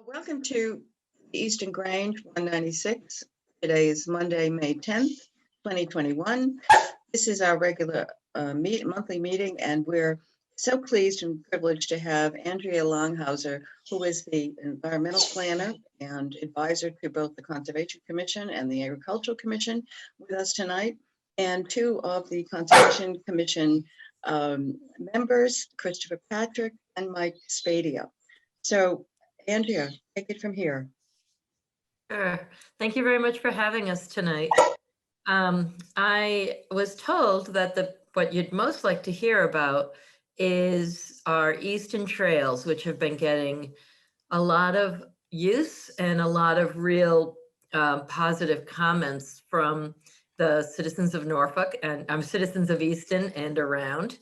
Welcome to Easton Grange 196. Today is Monday, May 10th, 2021. This is our regular monthly meeting, and we're so pleased and privileged to have Andrea Longhauser, who is the environmental planner and advisor to both the Conservation Commission and the Agricultural Commission, with us tonight, and two of the Conservation Commission members, Christopher Patrick and Mike Spadia. So Andrea, take it from here. Sure. Thank you very much for having us tonight. I was told that what you'd most like to hear about is our Easton Trails, which have been getting a lot of use and a lot of real positive comments from the citizens of Norfolk and citizens of Easton and around.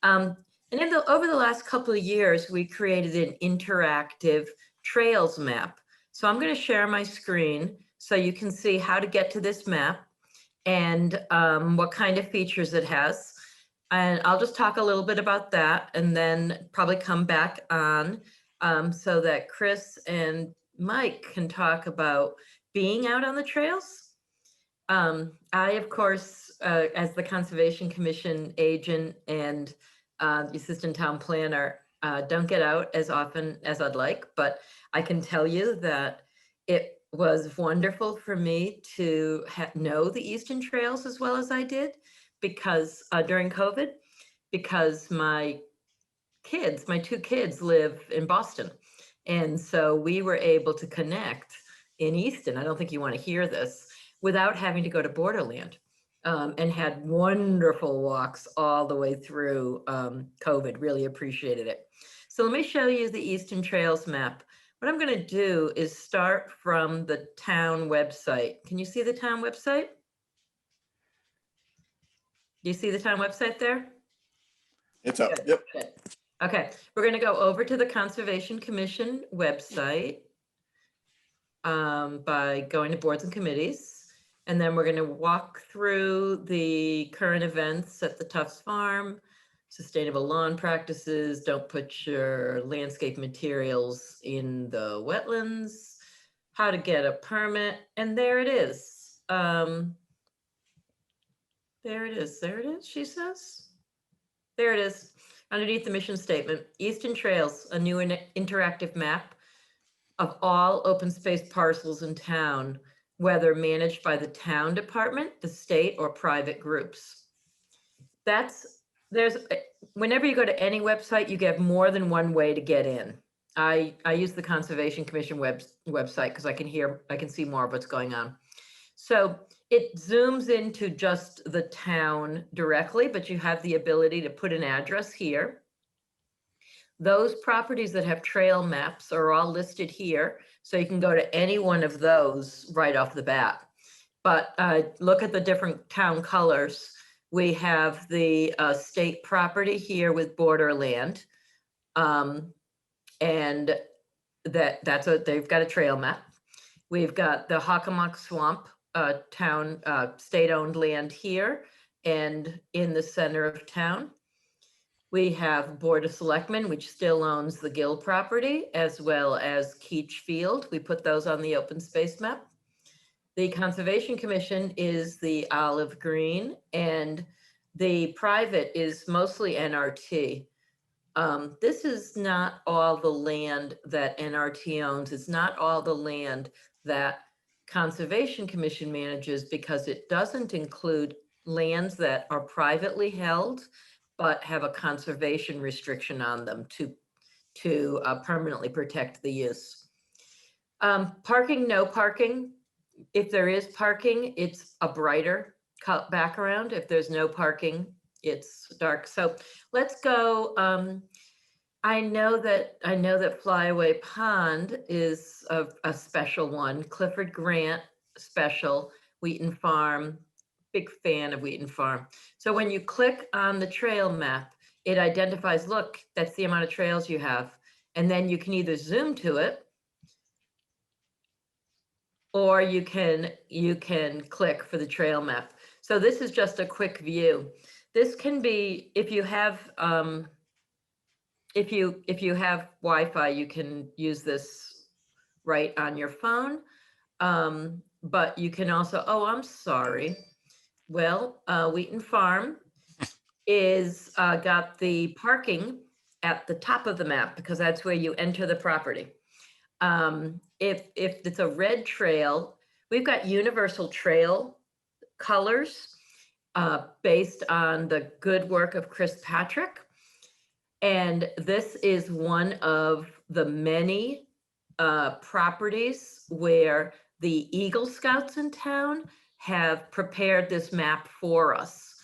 And over the last couple of years, we created an interactive trails map. So I'm going to share my screen so you can see how to get to this map and what kind of features it has. And I'll just talk a little bit about that and then probably come back on so that Chris and Mike can talk about being out on the trails. I, of course, as the Conservation Commission agent and the assistant town planner, don't get out as often as I'd like, but I can tell you that it was wonderful for me to know the Easton Trails as well as I did because during COVID, because my two kids live in Boston. And so we were able to connect in Easton. I don't think you want to hear this without having to go to Borderland. And had wonderful walks all the way through COVID, really appreciated it. So let me show you the Easton Trails map. What I'm going to do is start from the town website. Can you see the town website? Do you see the town website there? It's up. Good. Yep. Good. Okay, we're going to go over to the Conservation Commission website by going to boards and committees. And then we're going to walk through the current events at the Tufts Farm, sustainable lawn practices, don't put your landscape materials in the wetlands, how to get a permit, and there it is. There it is, she says. There it is, underneath the mission statement, Easton Trails, a new interactive map of all open space parcels in town, whether managed by the town department, the state, or private groups. Whenever you go to any website, you get more than one way to get in. I use the Conservation Commission website because I can see more of what's going on. So it zooms into just the town directly, but you have the ability to put an address here. Those properties that have trail maps are all listed here. So you can go to any one of those right off the bat. But look at the different town colors. We have the state property here with borderland. And they've got a trail map. We've got the Hockomock Swamp town, state-owned land here and in the center of town. We have Board of Selectmen, which still owns the Gill property, as well as Keach Field. We put those on the open space map. The Conservation Commission is the olive green, and the private is mostly NRT. This is not all the land that NRT owns. It's not all the land that Conservation Commission manages because it doesn't include lands that are privately held but have a conservation restriction on them to permanently protect the use. Parking, no parking. If there is parking, it's a brighter background. If there's no parking, it's dark. So let's go. I know that Flyaway Pond is a special one. Clifford Grant special, Wheaton Farm. Big fan of Wheaton Farm. So when you click on the trail map, it identifies, look, that's the amount of trails you have. And then you can either zoom to it or you can click for the trail map. So this is just a quick view. This can be, if you have Wi-Fi, you can use this right on your phone. But you can also, oh, I'm sorry. Well, Wheaton Farm is got the parking at the top of the map because that's where you enter the property. If it's a red trail, we've got universal trail colors based on the good work of Chris Patrick. And this is one of the many properties where the Eagle Scouts in town have prepared this map for us.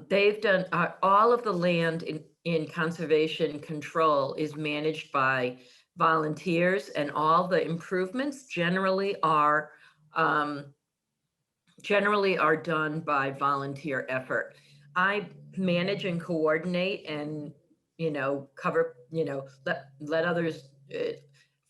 They've done all of the land in conservation control is managed by volunteers, and all the improvements generally are done by volunteer effort. I manage and coordinate and, cover, let others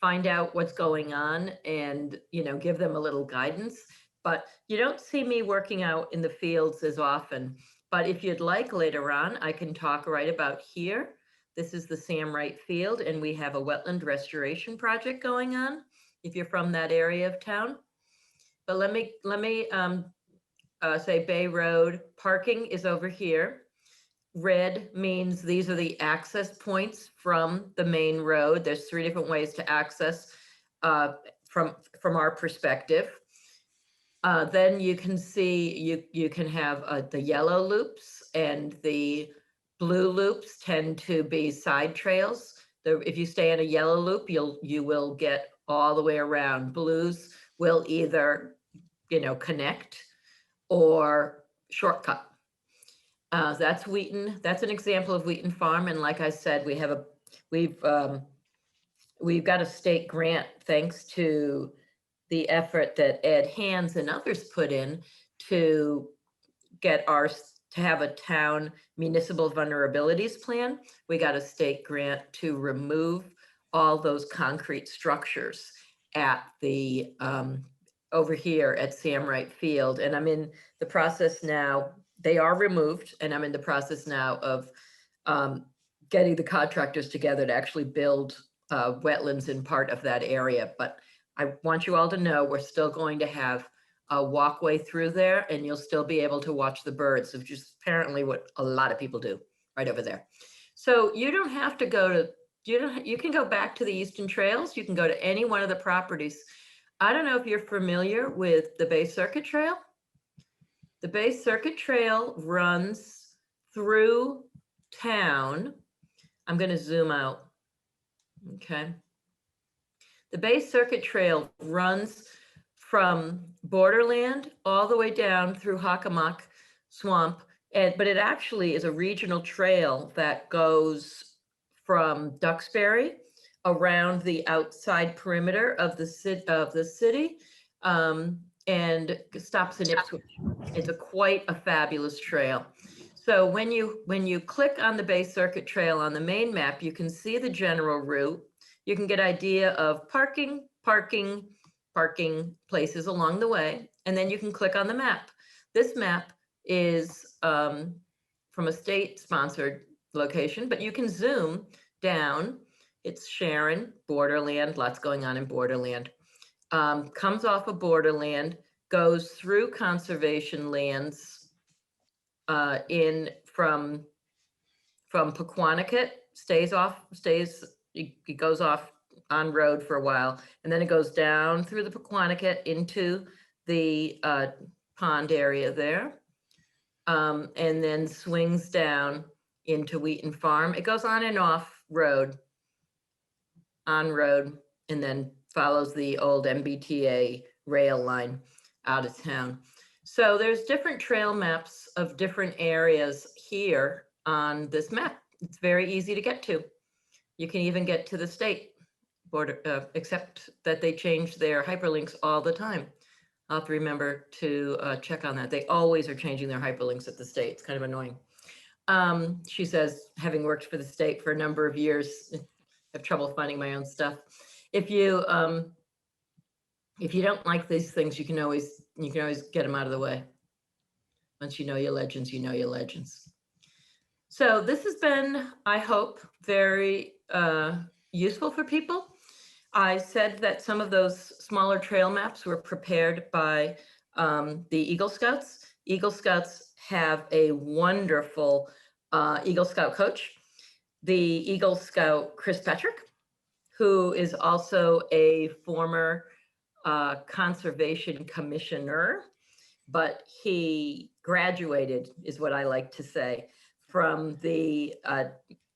find out what's going on and, give them a little guidance. But you don't see me working out in the fields as often. But if you'd like later on, I can talk right about here. This is the Sam Wright Field, and we have a wetland restoration project going on, if you're from that area of town. But let me say Bay Road, parking is over here. Red means these are the access points from the main road. There's 3 different ways to access from our perspective. Then you can see, you can have the yellow loops, and the blue loops tend to be side trails. If you stay in a yellow loop, you will get all the way around. Blues will either, connect or shortcut. That's Wheaton. That's an example of Wheaton Farm. And like I said, we've got a state grant thanks to the effort that Ed Hands and others put in to have a town municipal vulnerabilities plan. We got a state grant to remove all those concrete structures at the over here at Sam Wright Field. And I'm in the process now. They are removed, and I'm in the process now of getting the contractors together to actually build wetlands in part of that area. But I want you all to know we're still going to have a walkway through there, and you'll still be able to watch the birds, which is apparently what a lot of people do right over there. So you don't have to go to, you can go back to the Easton Trails. You can go to any one of the properties. I don't know if you're familiar with the Bay Circuit Trail. The Bay Circuit Trail runs through town. I'm going to zoom out. Okay. The Bay Circuit Trail runs from Borderland all the way down through Hockomock Swamp, but it actually is a regional trail that goes from Duxbury around the outside perimeter of the city, and stops in Ipswich. It's quite a fabulous trail. So when you click on the Bay Circuit Trail on the main map, you can see the general route. You can get idea of parking places along the way, and then you can click on the map. This map is from a state-sponsored location, but you can zoom down. It's Sharon, Borderland, lots going on in Borderland. Comes off of Borderland, goes through conservation lands in from Pequannocket, it goes off on road for a while, and then it goes down through the Pequannocket into the pond area there, and then swings down into Wheaton Farm. It goes on and off road, on road, and then follows the old MBTA rail line out of town. So there's different trail maps of different areas here on this map. It's very easy to get to. You can even get to the state border, except that they change their hyperlinks all the time. I'll have to remember to check on that. They always are changing their hyperlinks at the state. It's kind of annoying. She says, having worked for the state for a number of years, I have trouble finding my own stuff. If you don't like these things, you can always get them out of the way. Once you know your legends, you know your legends. So this has been, I hope, very useful for people. I said that some of those smaller trail maps were prepared by the Eagle Scouts. Eagle Scouts have a wonderful Eagle Scout coach, the Eagle Scout Chris Patrick, who is also a former conservation commissioner, but he graduated, is what I like to say, from the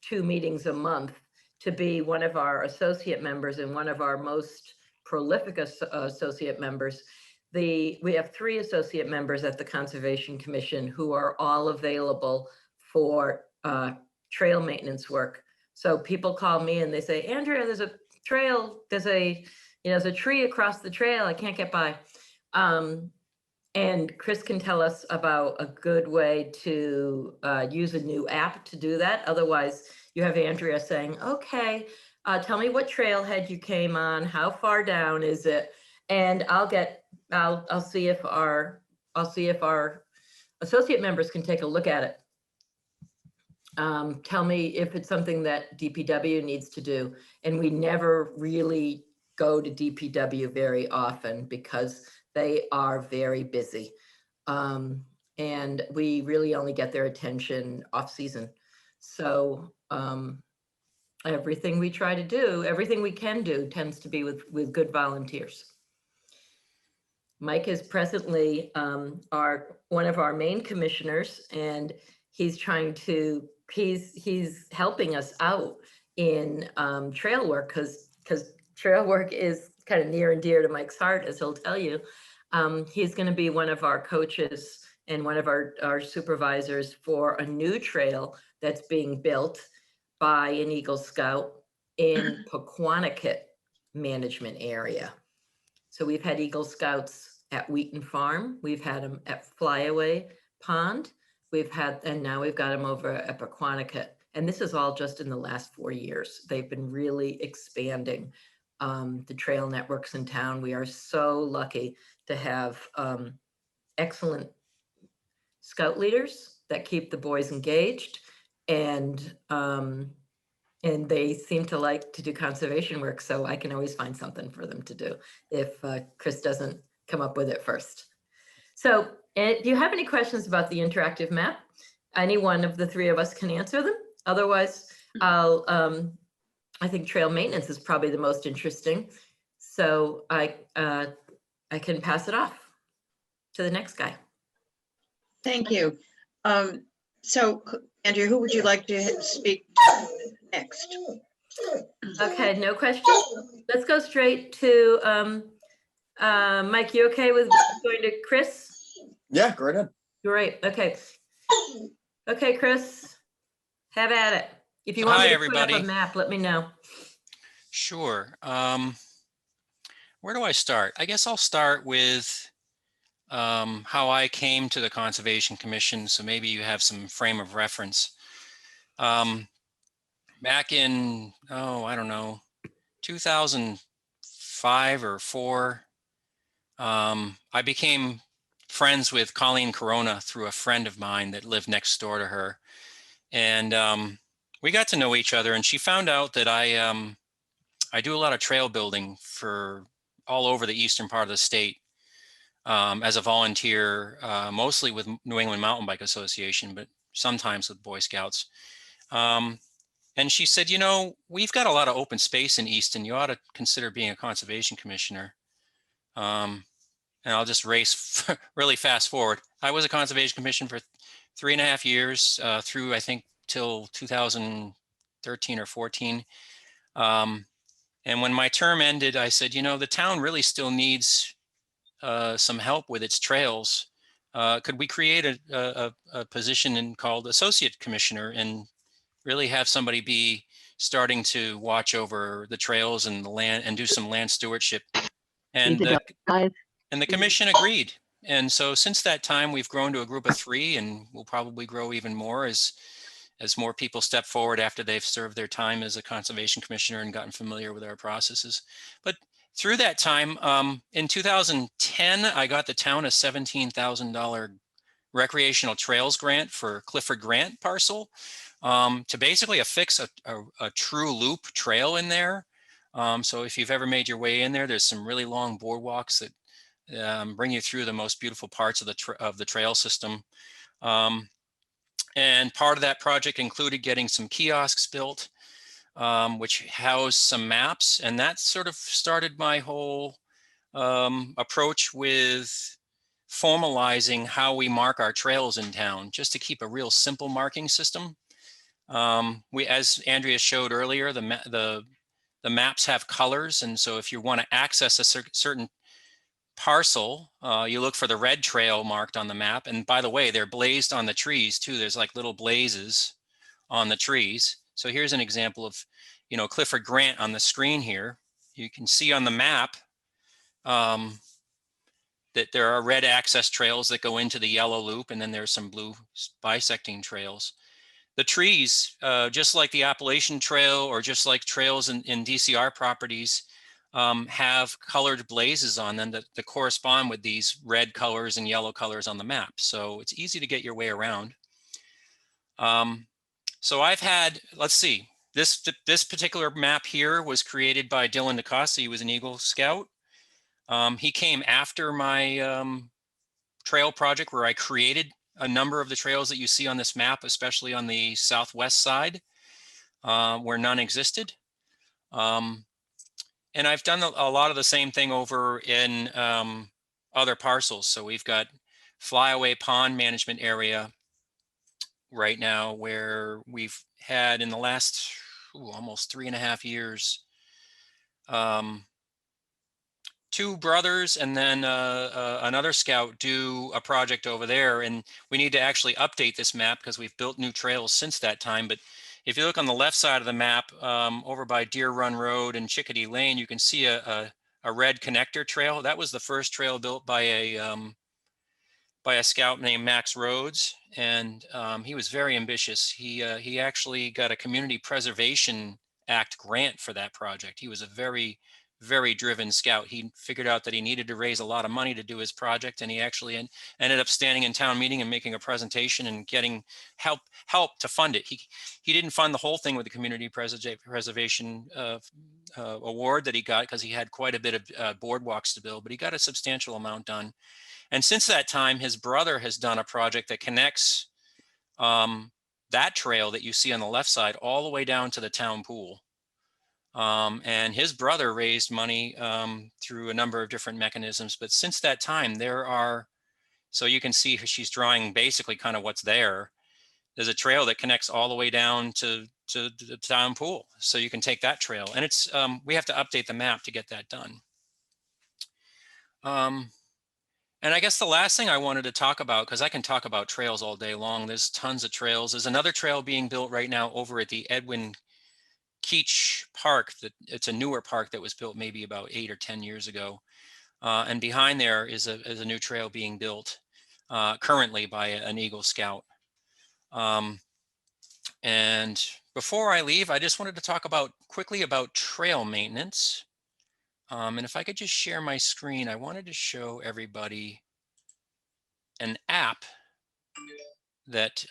2 meetings a month to be one of our associate members and one of our most prolific associate members. We have 3 associate members at the Conservation Commission who are all available for trail maintenance work. So people call me and they say, Andrea, there's a trail, there's a tree across the trail, I can't get by. And Chris can tell us about a good way to use a new app to do that. Otherwise, you have Andrea saying, okay, tell me what trailhead you came on, how far down is it? And I'll see if our associate members can take a look at it. Tell me if it's something that DPW needs to do. And we never really go to DPW very often because they are very busy. And we really only get their attention off season. So everything we try to do, everything we can do tends to be with good volunteers. Mike is presently one of our main commissioners, and he's helping us out in trail work because trail work is kind of near and dear to Mike's heart, as he'll tell you. He's going to be one of our coaches and one of our supervisors for a new trail that's being built by an Eagle Scout in Pequannock management area. So we've had Eagle Scouts at Wheaton Farm. We've had them at Flyaway Pond. And now we've got them over at Pequannock. And this is all just in the last 4 years. They've been really expanding the trail networks in town. We are so lucky to have excellent scout leaders that keep the boys engaged, and they seem to like to do conservation work, so I can always find something for them to do if Chris doesn't come up with it first. So do you have any questions about the interactive map? Any one of the 3 of us can answer them. Otherwise, I think trail maintenance is probably the most interesting. So I can pass it off to the next guy. Thank you. So Andrea, who would you like to speak next? Okay, no question. Let's go straight to Mike. You okay with going to Chris? Yeah, go right ahead. Great. Okay. Okay, Chris, have at it. If you want Hi, me to everybody. put up a map, let me know. Sure. Where do I start? I guess I'll start with how I came to the Conservation Commission, so maybe you have some frame of reference. Back in, I don't know, 2005 or 4, I became friends with Colleen Corona through a friend of mine that lived next door to her. And we got to know each other, and she found out that I do a lot of trail building for all over the eastern part of the state as a volunteer, mostly with New England Mountain Bike Association, but sometimes with Boy Scouts. And she said, you know, we've got a lot of open space in Easton. You ought to consider being a conservation commissioner. And I'll just race really fast forward. I was a conservation commissioner for 3.5 years through, I think, till 2013 or 14. And when my term ended, I said, you know, the town really still needs some help with its trails. Could we create a position called associate commissioner and really have somebody be starting to watch over the trails and the land and do some land stewardship? And the commission agreed. And so since that time, we've grown to a group of 3, and we'll probably grow even more as more people step forward after they've served their time as a conservation commissioner and gotten familiar with our processes. But through that time, in 2010, I got the town a $17,000 recreational trails grant for Clifford Grant parcel to basically affix a true loop trail in there. So if you've ever made your way in there, there's some really long boardwalks that bring you through the most beautiful parts of the trail system. And part of that project included getting some kiosks built, which house some maps. And that sort of started my whole approach with formalizing how we mark our trails in town, just to keep a real simple marking system. As Andrea showed earlier, the maps have colors. And so if you want to access a certain parcel, you look for the red trail marked on the map. And by the way, they're blazed on the trees too. There's like little blazes on the trees. So here's an example of, Clifford Grant on the screen here. You can see on the map that there are red access trails that go into the yellow loop, and then there's some blue bisecting trails. The trees, just like the Appalachian Trail or just like trails in DCR properties, have colored blazes on them that correspond with these red colors and yellow colors on the map. So it's easy to get your way around. So I've had, let's see, this particular map here was created by Dylan DaCosta. He was an Eagle Scout. He came after my trail project where I created a number of the trails that you see on this map, especially on the southwest side where none existed. And I've done a lot of the same thing over in other parcels. So we've got Flyaway Pond Management Area right now, where we've had in the last almost 3.5 years, 2 brothers and then another scout do a project over there. And we need to actually update this map because we've built new trails since that time. But if you look on the left side of the map, over by Deer Run Road and Chickadee Lane, you can see a red connector trail. That was the first trail built by a scout named Max Rhodes, and he was very ambitious. He actually got a Community Preservation Act grant for that project. He was a very, very driven scout. He figured out that he needed to raise a lot of money to do his project, and he actually ended up standing in town meeting and making a presentation and getting help to fund it. He didn't fund the whole thing with the Community Preservation award that he got, because he had quite a bit of boardwalks to build, but he got a substantial amount done. And since that time, his brother has done a project that connects that trail that you see on the left side all the way down to the town pool. And his brother raised money through a number of different mechanisms. But since that time, so you can see she's drawing basically kind of what's there. There's a trail that connects all the way down to the town pool. So you can take that trail. And it's we have to update the map to get that done. And I guess the last thing I wanted to talk about, because I can talk about trails all day long, there's tons of trails. There's another trail being built right now over at the Edwin Keach Park. It's a newer park that was built maybe about 8 or 10 years ago. And behind there is a new trail being built currently by an Eagle Scout. And before I leave, I just wanted to talk quickly about trail maintenance. And if I could just share my screen, I wanted to show everybody an app that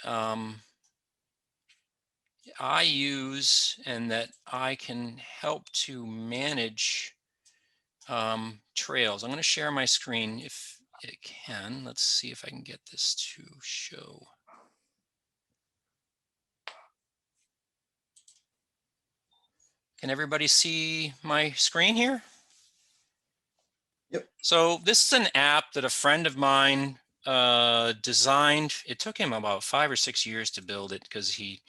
I use and that I can help to manage trails. I'm going to share my screen if it can. Let's see if I can get this to show. Can everybody see my screen here? Yep. So this is an app that a friend of mine designed. It took him about 5 or 6 years to build it, because he,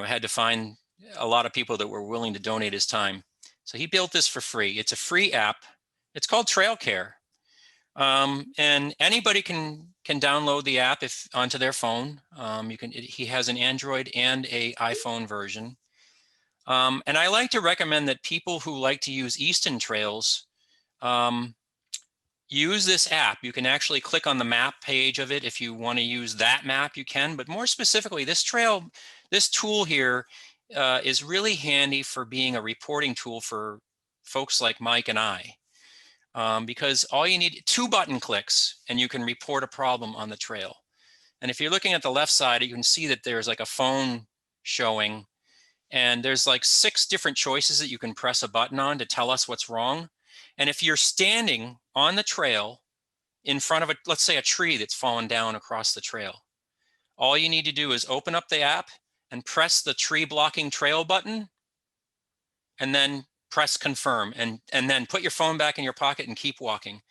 had to find a lot of people that were willing to donate his time. So he built this for free. It's a free app. It's called Trail Care. And anybody can download the app onto their phone. He has an Android and a iPhone version. And I like to recommend that people who like to use Easton Trails use this app. You can actually click on the map page of it. If you want to use that map, you can. But more specifically, this tool here is really handy for being a reporting tool for folks like Mike and I. Because all you need 2 button clicks and you can report a problem on the trail. And if you're looking at the left side, you can see that there's like a phone showing, And there's like 6 different choices that you can press a button on to tell us what's wrong. And if you're standing on the trail in front of let's say a tree that's fallen down across the trail, all you need to do is open up the app and press the tree blocking trail button, and then press confirm, and then put your phone back in your pocket and keep walking.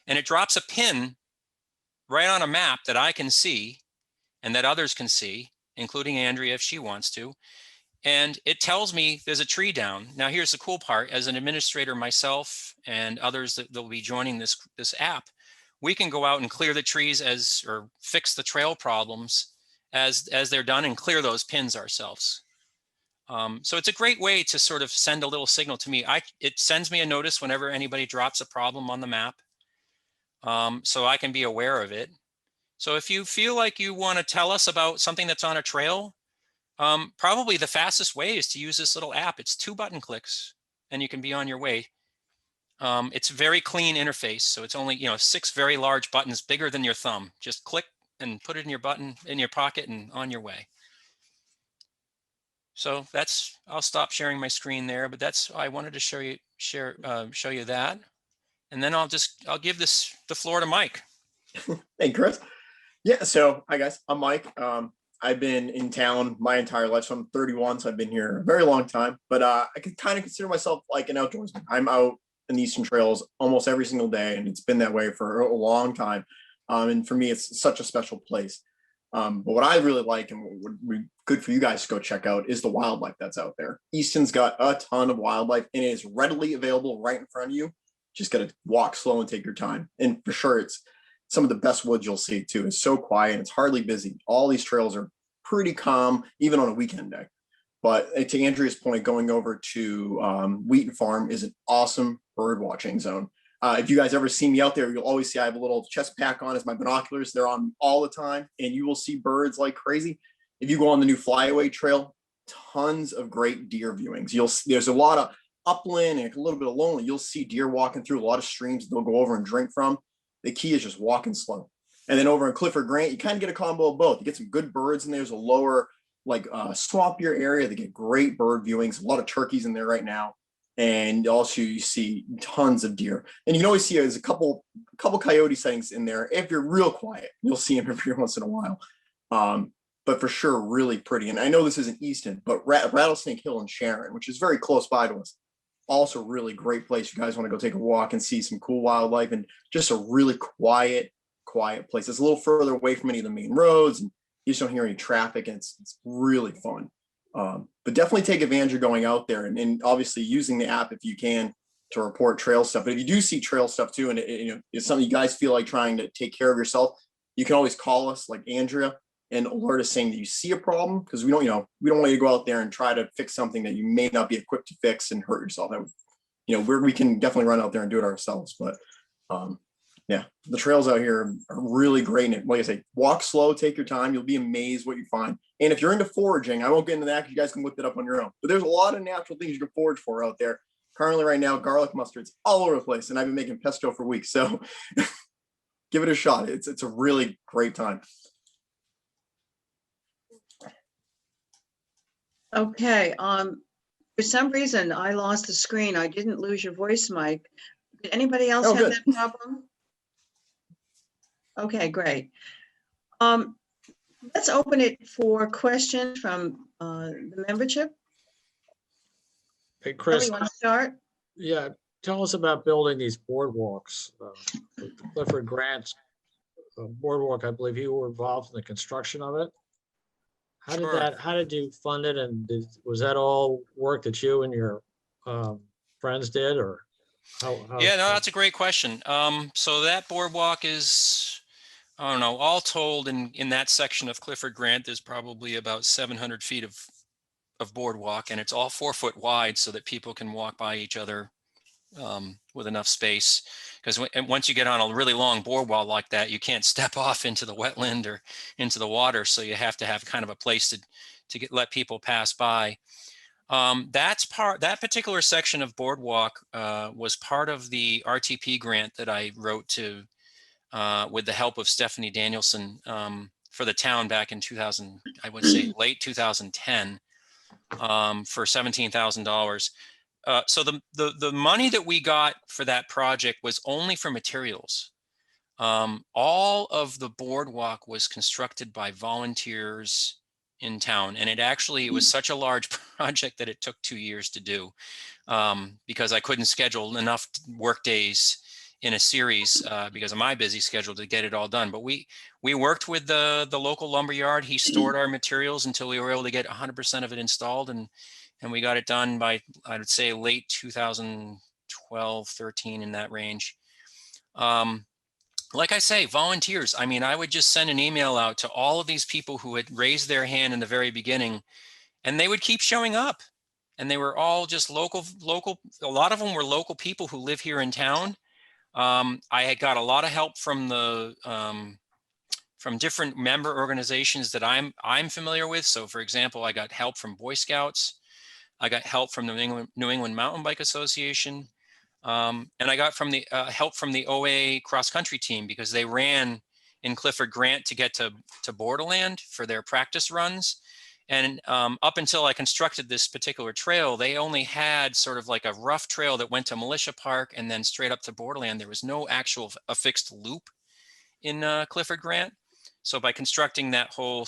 And it drops a pin right on a map that I can see and that others can see, including Andrea if she wants to. And it tells me there's a tree down. Now, here's the cool part. As an administrator myself and others that will be joining this app, we can go out and clear the trees or fix the trail problems as they're done, and clear those pins ourselves. So it's a great way to sort of send a little signal to me. It sends me a notice whenever anybody drops a problem on the map, so I can be aware of it. So if you feel like you want to tell us about something that's on a trail, probably the fastest way is to use this little app. It's 2 button clicks and you can be on your way. It's a very clean interface. So it's only, 6 very large buttons bigger than your thumb. Just click and put it in your pocket and on your way. So I'll stop sharing my screen there, but I wanted to show you that. And then I'll give the floor to Mike. Hey, Chris. Yeah, so hi guys, I'm Mike. I've been in town my entire life, so I'm 31, so I've been here a very long time, but I could kind of consider myself like an outdoorsman. I'm out in the Easton Trails almost every single day, and it's been that way for a long time. And for me, it's such a special place. But what I really like and what would be good for you guys to go check out is the wildlife that's out there. Easton's got a ton of wildlife, and it is readily available right in front of you. Just got to walk slow and take your time. And for sure, it's some of the best woods you'll see too. It's so quiet. It's hardly busy. All these trails are pretty calm, even on a weekend day. But to Andrea's point, going over to Wheaton Farm is an awesome bird watching zone. If you guys ever see me out there, you'll always see I have a little chest pack on as my binoculars. They're on all the time, and you will see birds like crazy. If you go on the new Flyaway Trail, tons of great deer viewings. There's a lot of upland and a little bit of lowland. You'll see deer walking through a lot of streams they'll go over and drink from. The key is just walking slow. And then over in Clifford Grant, you kind of get a combo of both. You get some good birds in there. There's a lower, swampier area. They get great bird viewings. A lot of turkeys in there right now. And also you see tons of deer. And you can always see there's a couple coyote sightings in there. If you're real quiet, you'll see them every once in a while. But for sure, really pretty. And I know this isn't Easton, but Rattlesnake Hill in Sharon, which is very close by to us. Also really great place. You guys want to go take a walk and see some cool wildlife, and just a really quiet place. It's a little further away from any of the main roads, and you just don't hear any traffic, and it's really fun. But definitely take advantage of going out there, and obviously using the app if you can to report trail stuff. But if you do see trail stuff too, and it's something you guys feel like trying to take care of yourself, you can always call us, like Andrea, and alert us saying that you see a problem, because we don't want you to go out there and try to fix something that you may not be equipped to fix and hurt yourself. We can definitely run out there and do it ourselves. But yeah, the trails out here are really great. And like I say, walk slow, take your time. You'll be amazed what you find. And if you're into foraging, I won't get into that because you guys can look that up on your own. But there's a lot of natural things you can forage for out there. Currently, right now, garlic mustards all over the place, and I've been making pesto for weeks. So give it a shot. It's a really great time. Okay, for some reason, I lost the screen. I didn't lose your voice, Mike. Did anybody else have that problem? Okay, great. Let's open it for questions from the membership. Hey, Chris. You want to start? Yeah, tell us about building these boardwalks. Clifford Grant's boardwalk, I believe you were involved in the construction of it. How did you fund it, and was that all work that you and your friends did, or how? Yeah, no, that's a great question. So that boardwalk is, I don't know, all told in that section of Clifford Grant, there's probably about 700 feet of boardwalk, and it's all 4 foot wide so that people can walk by each other with enough space. Because once you get on a really long boardwalk like that, you can't step off into the wetland or into the water. So you have to have kind of a place to let people pass by. That particular section of boardwalk was part of the RTP grant that I wrote to with the help of Stephanie Danielson for the town back in 2000, I would say late 2010. for $17,000. So the money that we got for that project was only for materials. All of the boardwalk was constructed by volunteers in town, and it was such a large project that it took 2 years to do, because I couldn't schedule enough work days in a series because of my busy schedule to get it all done. But we worked with the local lumber yard. He stored our materials until we were able to get 100% of it installed, and we got it done by, I would say, late 2012, 13, in that range. Like I say, volunteers. I mean, I would just send an email out to all of these people who had raised their hand in the very beginning, and they would keep showing up. And they were all just local. A lot of them were local people who live here in town. I had got a lot of help from from different member organizations that I'm familiar with. So, for example, I got help from Boy Scouts. I got help from the New England Mountain Bike Association. And I got from the help from the OA cross country team, because they ran in Clifford Grant to get to Borderland for their practice runs. And up until I constructed this particular trail, they only had sort of like a rough trail that went to Militia Park and then straight up to Borderland. There was no actual affixed loop in Clifford Grant. So by constructing that whole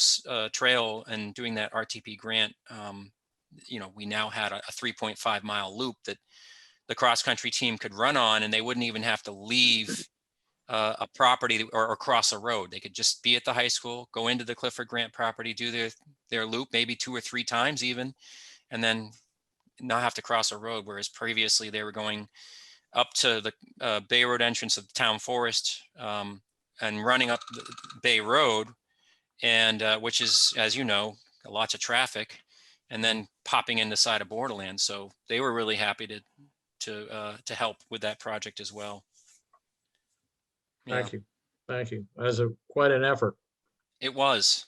trail and doing that RTP grant, we now had a 3.5 mile loop that the cross country team could run on, and they wouldn't even have to leave a property or cross a road. They could just be at the high school, go into the Clifford Grant property, do their loop, maybe 2 or 3 times even, and then not have to cross a road. Whereas previously they were going up to the Bay Road entrance of the town forest and running up the Bay Road, and which is, as you know, lots of traffic, and then popping in the side of Borderland. So they were really happy to help with that project as well. Yeah, Thank you. Thank you. That's quite an effort. it was.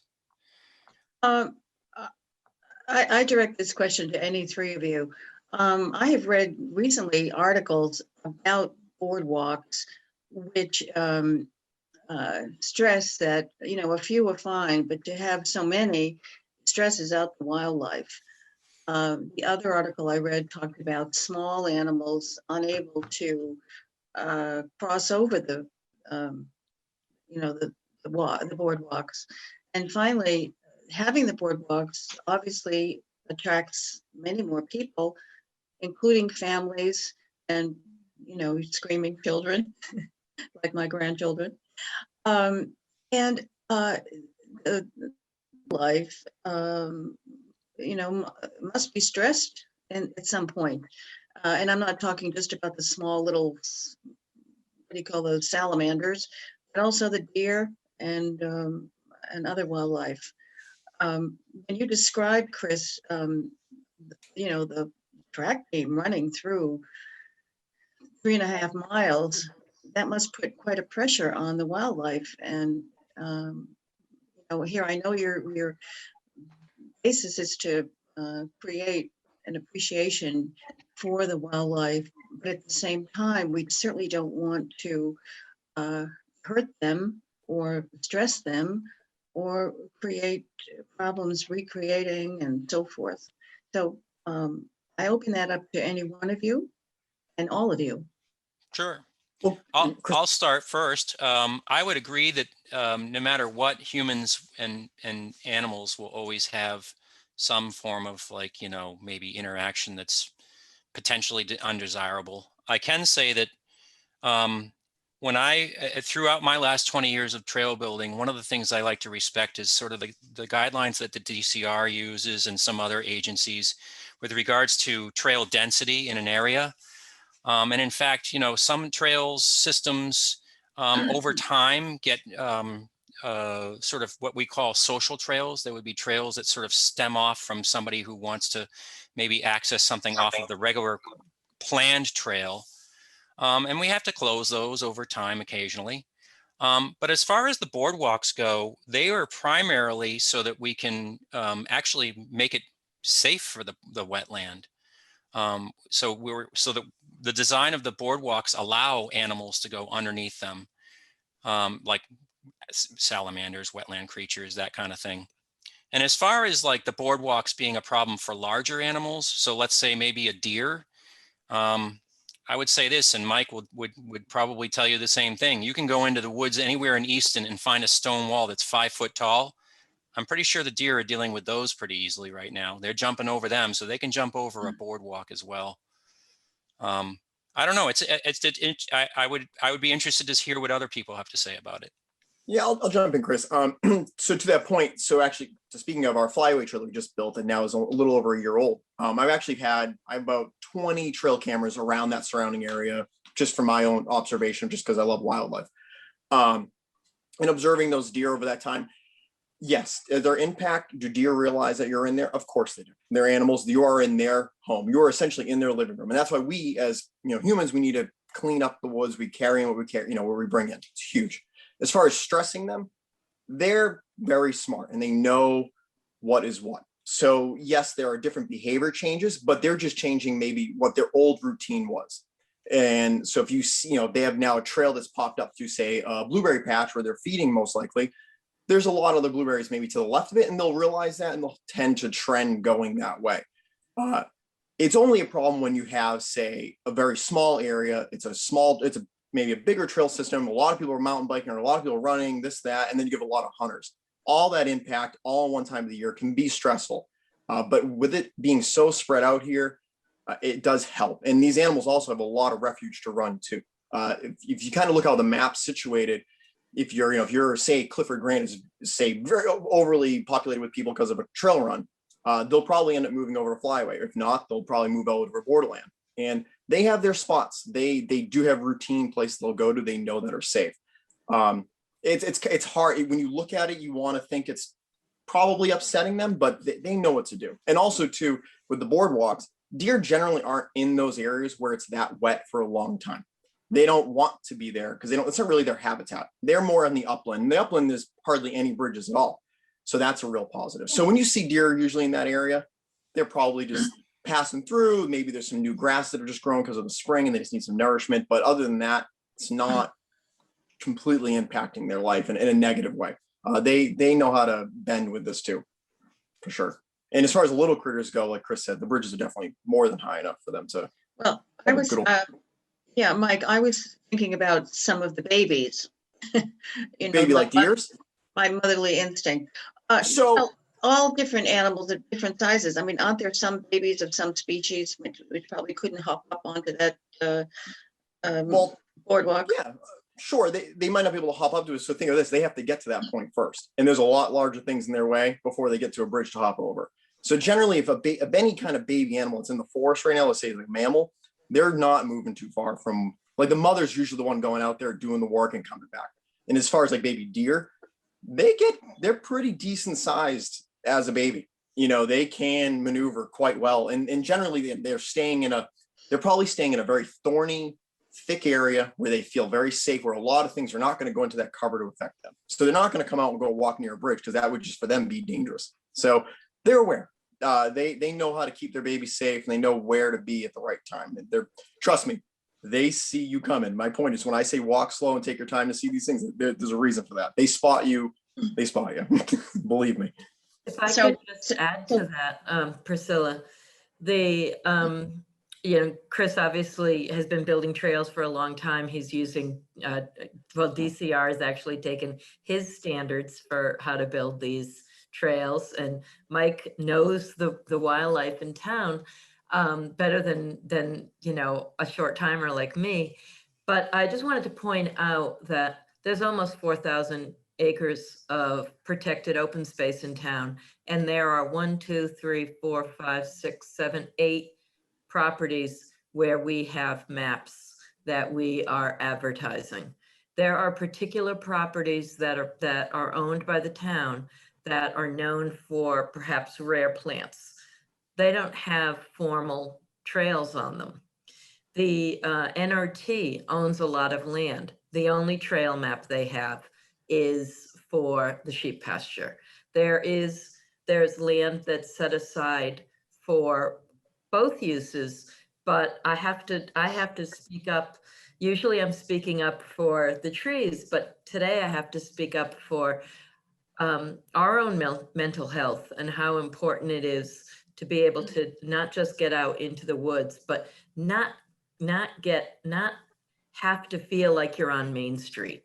Um, I direct this question to any three of you. I have read recently articles about boardwalks which stress that, a few are fine, but to have so many stresses out the wildlife. The other article I read talked about small animals unable to cross over the boardwalks. And finally, having the boardwalks obviously attracts many more people, including families and, screaming children, like my grandchildren. And life, must be stressed at some point. And I'm not talking just about the small little, what do you call those, salamanders, but also the deer and other wildlife. When you described, Chris, the track team running through 3.5 miles, that must put quite a pressure on the wildlife. And here I know your basis is to create an appreciation for the wildlife, but at the same time, we certainly don't want to hurt them or stress them or create problems recreating and so forth. So I open that up to any one of you and all of you. Sure. Well, I'll start first. I would agree that no matter what, humans and animals will always have some form of maybe interaction that's potentially undesirable. I can say that when throughout my last 20 years of trail building, one of the things I like to respect is sort of the guidelines that the DCR uses and some other agencies with regards to trail density in an area. And in fact, some trails systems over time get sort of what we call social trails. There would be trails that sort of stem off from somebody who wants to maybe access something off of the regular planned trail. And we have to close those over time occasionally. But as far as the boardwalks go, they are primarily so that we can actually make it safe for the wetland. So the design of the boardwalks allow animals to go underneath them, like salamanders, wetland creatures, that kind of thing. And as far as like the boardwalks being a problem for larger animals, so let's say maybe a deer, I would say this, and Mike would probably tell you the same thing. You can go into the woods anywhere in Easton and find a stone wall that's 5 foot tall. I'm pretty sure the deer are dealing with those pretty easily right now. They're jumping over them, so they can jump over a boardwalk as well. I don't know. I would be interested to hear what other people have to say about it. Yeah, I'll jump in, Chris. So to that point, so actually, so speaking of our flyway trail we just built, and now is a little over a year old. I have about 20 trail cameras around that surrounding area, just from my own observation, just because I love wildlife. And observing those deer over that time, yes, their impact. Do deer realize that you're in there? Of course they do. They're animals. You are in their home. You are essentially in their living room, and that's why we, as humans, we need to clean up the woods. We carry in what we carry, what we bring in. It's huge. As far as stressing them, they're very smart and they know what is what. So yes, there are different behavior changes, but they're just changing maybe what their old routine was. And so if you see, they have now a trail that's popped up to, say, a blueberry patch where they're feeding most likely. There's a lot of the blueberries maybe to the left of it, and they'll realize that and they'll tend to trend going that way. It's only a problem when you have, say, a very small area. It's maybe a bigger trail system. A lot of people are mountain biking, or a lot of people are running, this, that, and then you have a lot of hunters. All that impact all in one time of the year can be stressful. But with it being so spread out here, it does help. And these animals also have a lot of refuge to run too. If you kind of look how the map's situated, if you're say Clifford Grant is, say, very overly populated with people because of a trail run, they'll probably end up moving over to Flyway. If not, they'll probably move over Borderland. And they have their spots. They do have routine places they'll go to. They know that are safe. It's hard when you look at it. You want to think it's probably upsetting them, but they know what to do. And also too, with the boardwalks, deer generally aren't in those areas where it's that wet for a long time. They don't want to be there because it's not really their habitat. They're more in the upland. In the upland, there's hardly any bridges at all. So that's a real positive. So when you see deer usually in that area, they're probably just passing through. Maybe there's some new grass that are just growing because of the spring and they just need some nourishment. But other than that, it's not completely impacting their life in a negative way. They know how to bend with this too, for sure. And as far as the little critters go, like Chris said, the bridges are definitely more than high enough for them to. Well, Mike, I was thinking about some of the babies. Baby like deers? My motherly instinct. So all different animals at different sizes. I mean, aren't there some babies of some species which probably couldn't hop up onto that boardwalk? Yeah, sure. They might not be able to hop up to it. So think of this, they have to get to that point first. And there's a lot larger things in their way before they get to a bridge to hop over. So generally, if any kind of baby animal that's in the forest right now, let's say like a mammal, they're not moving too far from, like, the mother's usually the one going out there doing the work and coming back. And as far as like baby deer, they're pretty decent sized as a baby. They can maneuver quite well. And generally they're probably staying in a very thorny, thick area where they feel very safe, where a lot of things are not going to go into that cover to affect them. So they're not going to come out and go walk near a bridge, because that would just for them be dangerous. So they're aware. They know how to keep their baby safe, and they know where to be at the right time. Trust me, they see you coming. My point is, when I say walk slow and take your time to see these things, there's a reason for that. They spot you. Believe me. If I could just add to that, Priscilla, Chris obviously has been building trails for a long time. He's using, DCR has actually taken his standards for how to build these trails, and Mike knows the wildlife in town better than a short timer like me. But I just wanted to point out that there's almost 4,000 acres of protected open space in town, and there are 8 properties where we have maps that we are advertising. There are particular properties that are owned by the town that are known for perhaps rare plants. They don't have formal trails on them. The NRT owns a lot of land. The only trail map they have is for the sheep pasture. There's land that's set aside for both uses, but I have to speak up. Usually I'm speaking up for the trees, but today I have to speak up for our own mental health and how important it is to be able to not just get out into the woods, but not have to feel like you're on Main Street.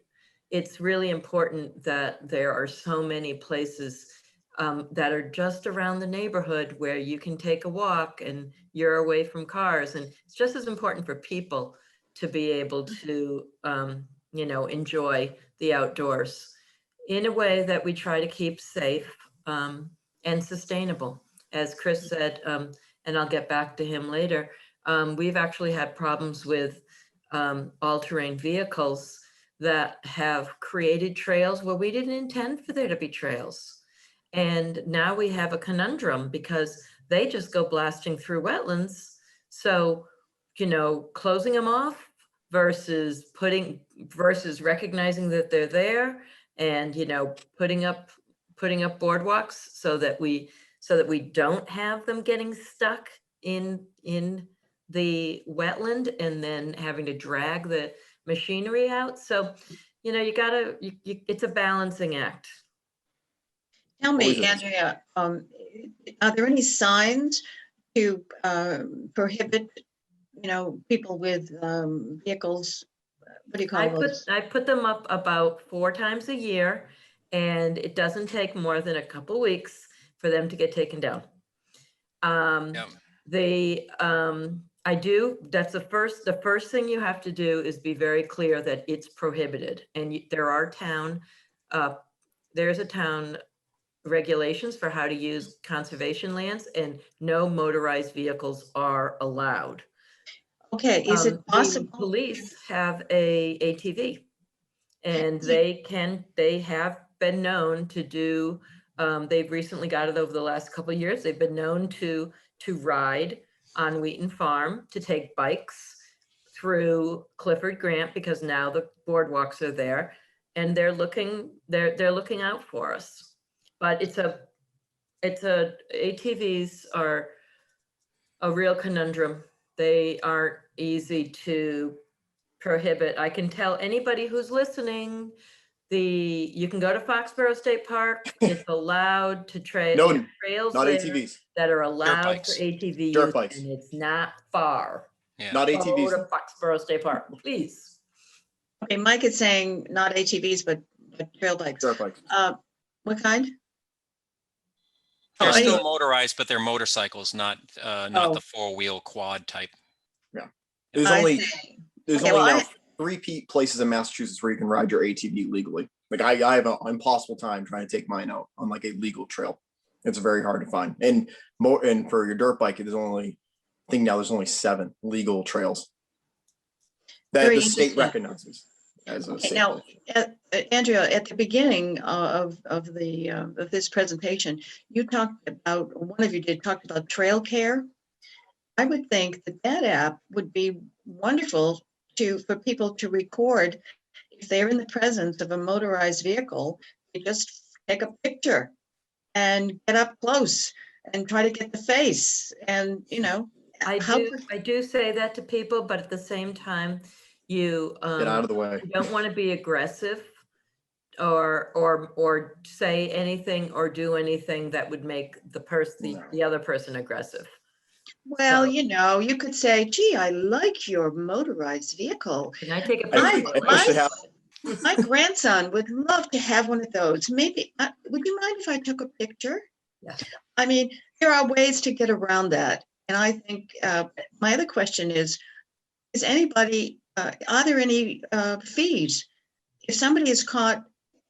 It's really important that there are so many places that are just around the neighborhood where you can take a walk and you're away from cars. And it's just as important for people to be able to, enjoy the outdoors in a way that we try to keep safe and sustainable. As Chris said, and I'll get back to him later, we've actually had problems with all-terrain vehicles that have created trails where we didn't intend for there to be trails. And now we have a conundrum because they just go blasting through wetlands. So, closing them off versus recognizing that they're there and, putting up boardwalks so that we don't have them getting stuck in the wetland and then having to drag the machinery out. So, it's a balancing act. Tell Always me, is. Andrea, are there any signs to prohibit, people with vehicles? What do you call those? I put them up about 4 times a year, and it doesn't take more than a couple weeks for them to get taken down. Yep. That's the first thing you have to do is be very clear that it's prohibited. And there's a town regulations for how to use conservation lands, and no motorized vehicles are allowed. Okay, is it The possible? police have a ATV, and they have been known to do, they've recently got it over the last couple of years. They've been known to ride on Wheaton Farm, to take bikes through Clifford Grant, because now the boardwalks are there, and they're looking out for us. But ATVs are a real conundrum. They aren't easy to prohibit. I can tell anybody who's listening, you can go to Foxborough State Park. It's allowed to No, trails not there ATVs, that are allowed for bikes. ATV dirt use, bikes, and it's not far. Yeah. not Go ATVs. to Foxborough State Park, please. Okay, Mike is saying not ATVs, but trail bikes. Dirt bikes. What kind? They're Oh, still anyway. motorized, but they're motorcycles, not Oh. the 4-wheel quad type. There's I only see. there's Okay, only well, now 3 places in Massachusetts where you can ride your ATV legally. Like I have an impossible time trying to take mine out on like a legal trail. It's very hard to find. And for your dirt bike, there's only 7 legal trails that Very the state interesting. recognizes as a Okay, safe now, place. Andrea, at the beginning of this presentation, you talked about, or one of you did, talked about trail care. I would think that app would be wonderful for people to record if they're in the presence of a motorized vehicle. They just take a picture and get up close and try to get the face, and I how do say that to people, but at the same time, you Get out of the way. you don't want to be aggressive or say anything or do anything that would make the other person aggressive. Well, So- you could say, gee, I like your motorized vehicle. Can I take a I picture? used to have My grandson would love to have one of those. Maybe, would you mind if I took a picture? Yeah. I mean, there are ways to get around that. And I think my other question is are there any fees? If somebody is caught,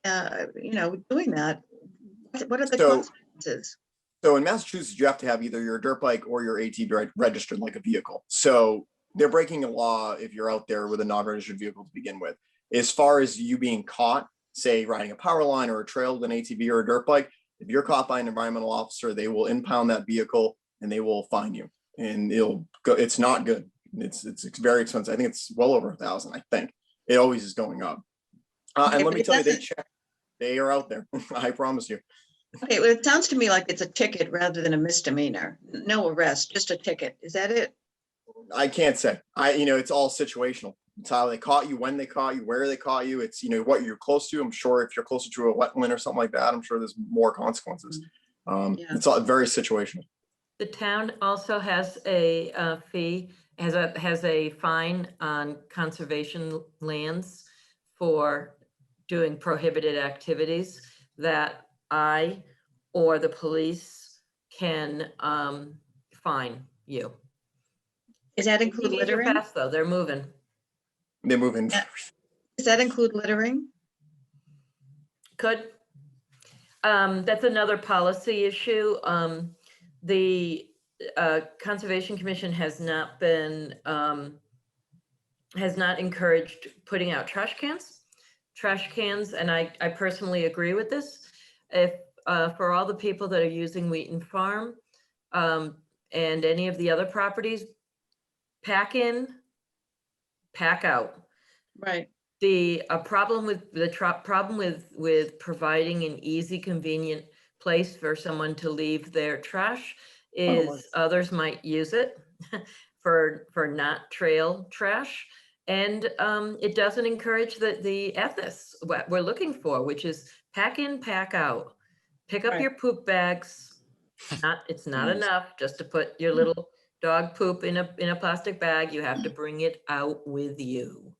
doing that, what are the So- consequences? So in Massachusetts, you have to have either your dirt bike or your ATV registered like a vehicle. So they're breaking a law if you're out there with a non-registered vehicle to begin with. As far as you being caught, say riding a power line or a trail with an ATV or a dirt bike, if you're caught by an environmental officer, they will impound that vehicle and they will fine you. And it's not good. It's very expensive. I think it's well over $1,000. I think it always is going up. Okay, And let but me it tell you, doesn't- they are out there. I promise you. Okay, well, it sounds to me like it's a ticket rather than a misdemeanor. No arrest, just a ticket. Is that it? I can't say. It's all situational. It's how they caught you, when they caught you, where they caught you. It's, what you're close to. I'm sure if you're closer to a wetland or something like that, I'm sure there's more consequences. Yeah. It's all very situational. The town also has a fee, has a fine on conservation lands for doing prohibited activities that I or the police can fine you. Does that include These are littering? fast though, they're moving. They're moving. Yeah. Does that include littering? Could. That's another policy issue. The Conservation Commission has not been, has not encouraged putting out trash cans. Trash cans, and I personally agree with this. If, for all the people that are using Wheaton Farm, and any of the other properties, pack in, pack out. Right. The problem with problem with providing an easy, convenient place for someone to leave their trash is others might use it for not trail trash, and it doesn't encourage the ethics what we're looking for, which is pack in, pack out. Pick up Right. your poop bags. It's not enough just to put your little dog poop in a plastic bag. You have to bring it out with you.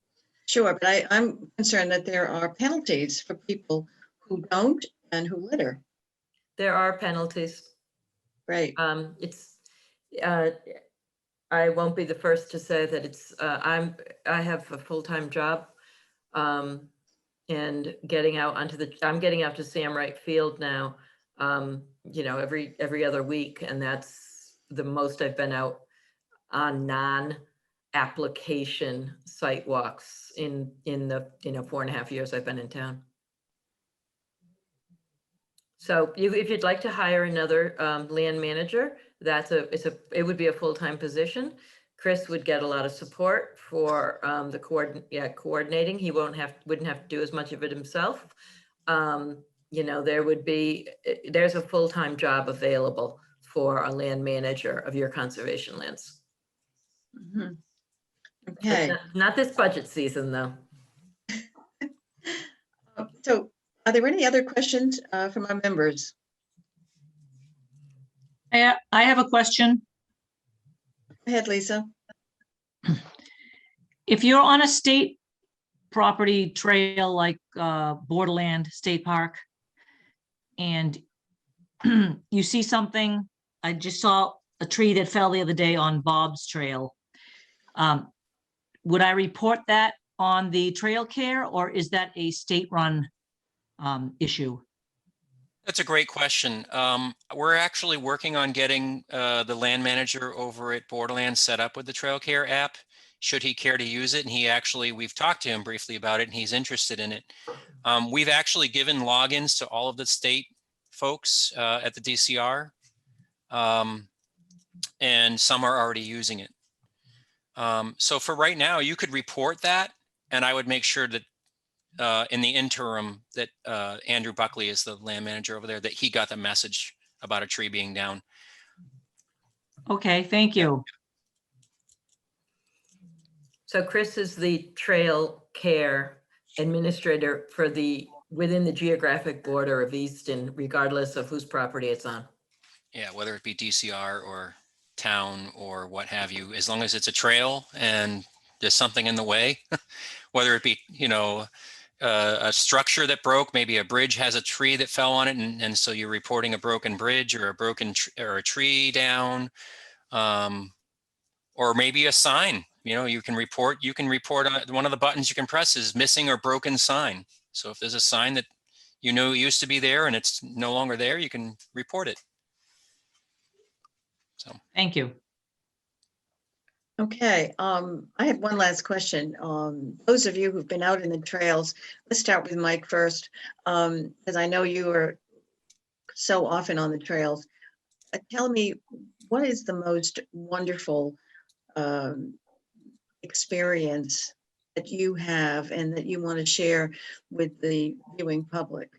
Sure, but I'm concerned that there are penalties for people who don't and who litter. There are penalties. Right. It's, I won't be the first to say that it's, I have a full-time job. And getting out I'm getting out to Sam Wright Field now, every other week. And that's the most I've been out on non-application site walks in the 4.5 years I've been in town. So if you'd like to hire another land manager, it would be a full-time position. Chris would get a lot of support for the coordinating. He wouldn't have to do as much of it himself. There's a full-time job available for a land manager of your conservation lands. Mhm. Okay. Not this budget season, though. So are there any other questions from our members? I have a question. Go ahead, Lisa. If you're on a state property trail like Borderland State Park, and you see something, I just saw a tree that fell the other day on Bob's Trail. Would I report that on the trail care, or is that a state-run issue? That's a great question. We're actually working on getting the land manager over at Borderlands set up with the Trail Care app, should he care to use it. And we've talked to him briefly about it, and he's interested in it. We've actually given logins to all of the state folks at the DCR, and some are already using it. So for right now, you could report that, and I would make sure that in the interim that Andrew Buckley is the land manager over there, that he got the message about a tree being down. Okay, thank you. So Chris is the trail care administrator for within the geographic border of Easton, regardless of whose property it's on. Yeah, whether it be DCR or town or what have you, as long as it's a trail and there's something in the way, whether it be, a structure that broke, maybe a bridge has a tree that fell on it, and so you're reporting a broken bridge or a tree down, or maybe a sign. You can report one of the buttons you can press is missing or broken sign. So if there's a sign that used to be there and it's no longer there, you can report it. So Thank you. Okay, I have one last question. Those of you who've been out in the trails, let's start with Mike first, because I know you are so often on the trails. Tell me, what is the most wonderful experience that you have and that you want to share with the viewing public?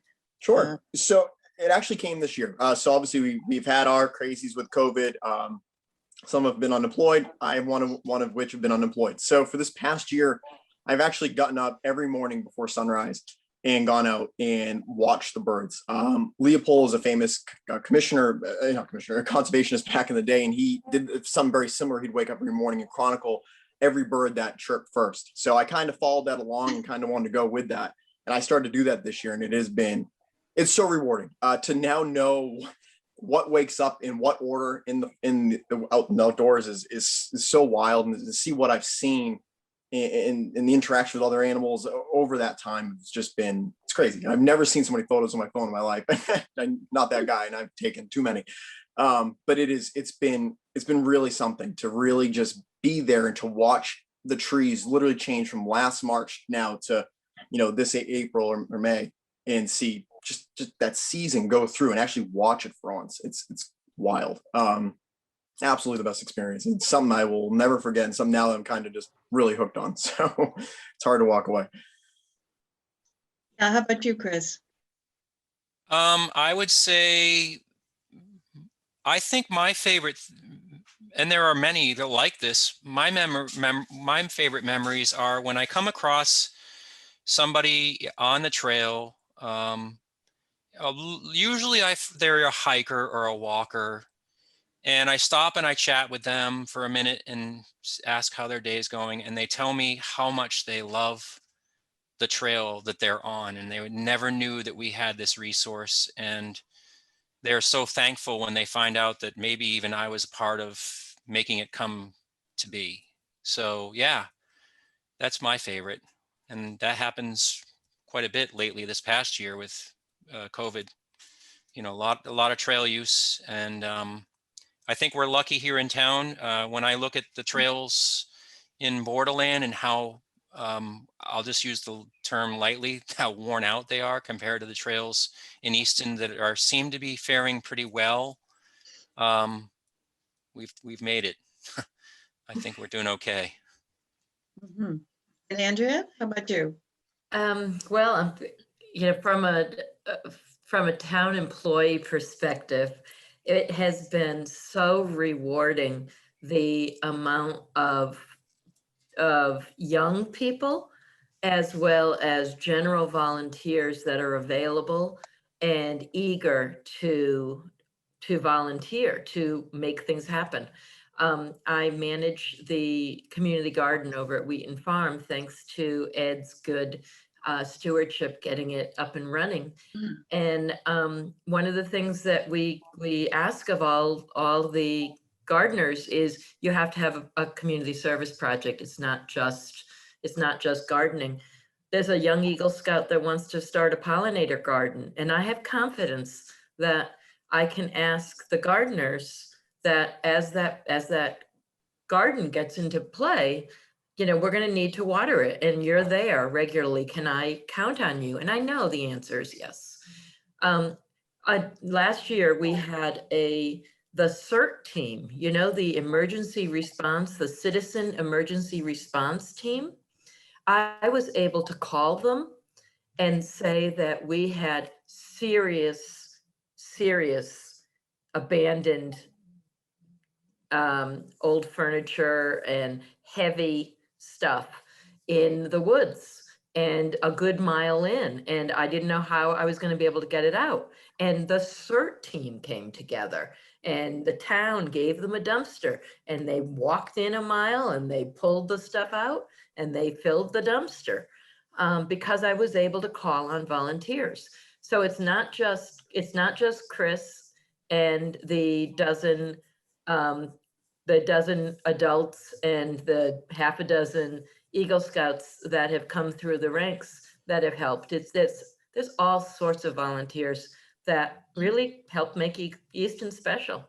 Sure. So it actually came this year. So obviously we've had our crazies with COVID. Some have been unemployed. I one of which have been unemployed. So for this past year, I've actually gotten up every morning before sunrise and gone out and watched the birds. Leopold is a famous commissioner, not commissioner, a conservationist back in the day, and he did something very similar. He'd wake up every morning and chronicle every bird that chirped first. So I kind of followed that along and kind of wanted to go with that. And I started to do that this year, and it's so rewarding to now know what wakes up in what order in the outdoors is so wild, and to see what I've seen in the interaction with other animals over that time, it's crazy. I've never seen so many photos on my phone in my life. I'm not that guy, and I've taken too many. But it's been really something to really just be there and to watch the trees literally change from last March now to, this April or May, and see just that season go through and actually watch it for once. It's wild. Absolutely the best experience. It's something I will never forget, and something now that I'm kind of just really hooked on. So it's hard to walk away. Now, how about you, Chris? I would say, I think my favorite, and there are many that like this, my favorite memories are when I come across somebody on the trail. Usually they're a hiker or a walker, and I stop and I chat with them for a minute and ask how their day is going, and they tell me how much they love the trail that they're on, and they never knew that we had this resource, and they're so thankful when they find out that maybe even I was a part of making it come to be. So yeah, that's my favorite, and that happens quite a bit lately this past year with COVID. A lot of trail use, and I think we're lucky here in town. When I look at the trails in Borderland and how, I'll just use the term lightly, how worn out they are compared to the trails in Easton that seem to be faring pretty well. We've made it. I think we're doing okay. Mm-hmm. And Andrea, how about you? Well, from a town employee perspective, it has been so rewarding, the amount of young people as well as general volunteers that are available and eager to volunteer to make things happen. I manage the community garden over at Wheaton Farm, thanks to Ed's good stewardship, getting it up and running. And one of the things that we ask of all the gardeners is you have to have a community service project. It's not just gardening. There's a young Eagle Scout that wants to start a pollinator garden, and I have confidence that I can ask the gardeners that as that garden gets into play, we're going to need to water it, and you're there regularly. Can I count on you? And I know the answer is yes. Last year we had the CERT team, the emergency response, the citizen emergency response team. I was able to call them and say that we had serious abandoned old furniture and heavy stuff in the woods and a good mile in, and I didn't know how I was going to be able to get it out. And the CERT team came together, and the town gave them a dumpster, and they walked in a mile and they pulled the stuff out and they filled the dumpster, because I was able to call on volunteers. So it's not just Chris and the dozen adults and the half a dozen Eagle Scouts that have come through the ranks that have helped. There's all sorts of volunteers that really help make Easton special.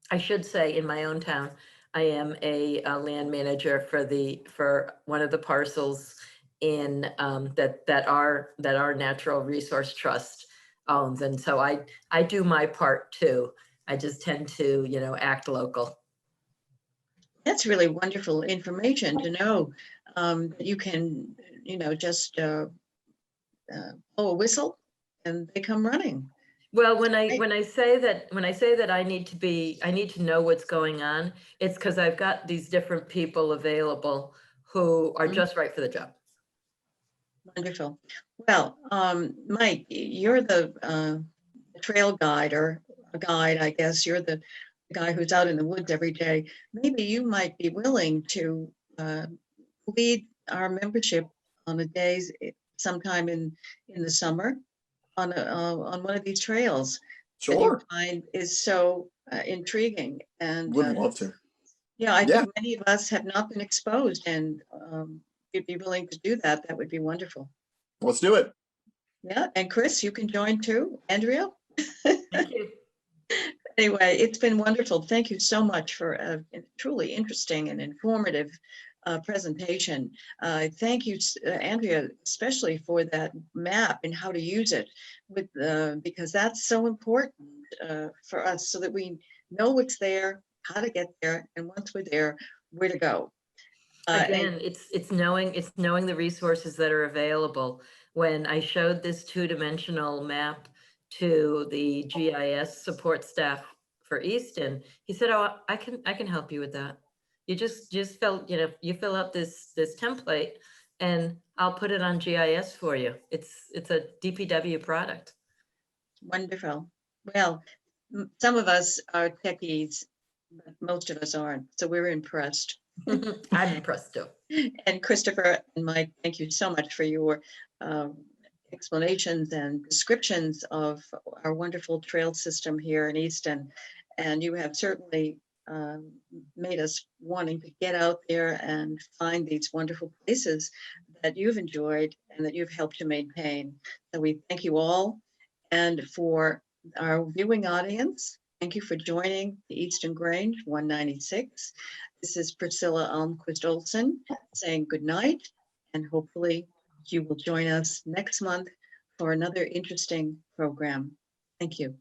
I should say, in my own town, I am a land manager for one of the parcels in that our Natural Resource Trust owns, and so I do my part too. I just tend to act local. That's really wonderful information to know, that you can, just blow a whistle and they come running. Well, when I say that I need to know what's going on, it's because I've got these different people available who are Mhm. just right for the job. Wonderful. Well, Mike, you're the trail guide or a guide, I guess. You're the guy who's out in the woods every day. Maybe you might be willing to lead our membership on the days sometime in the summer on one of these trails that you Sure. find is so intriguing. And Would love to. yeah, I Yeah. think many of us have not been exposed, and you'd be willing to do that. That would be wonderful. Let's do it. Yeah, and Chris, you can join too. Andrea? Thank you. Anyway, it's been wonderful. Thank you so much for a truly interesting and informative presentation. Thank you, Andrea, especially for that map and how to use it with because that's so important for us so that we know what's there, how to get there, and once we're there, where to go. And Again, it's knowing the resources that are available. When I showed this two-dimensional map to the GIS support staff for Easton, he said, "Oh, I can help you with that. You just fill, you fill out this template and I'll put it on GIS for you. It's a DPW product." wonderful. Well, some of us are techies, but most of us aren't, so we're impressed. I'm impressed too. And Christopher and Mike, thank you so much for your explanations and descriptions of our wonderful trail system here in Easton. And you have certainly made us wanting to get out there and find these wonderful places that you've enjoyed and that you've helped to maintain. So we thank you all. And for our viewing audience, thank you for joining the Easton Grange 196. This is Priscilla Almquist Olson saying good night, and hopefully you will join us next month for another interesting program. Thank you.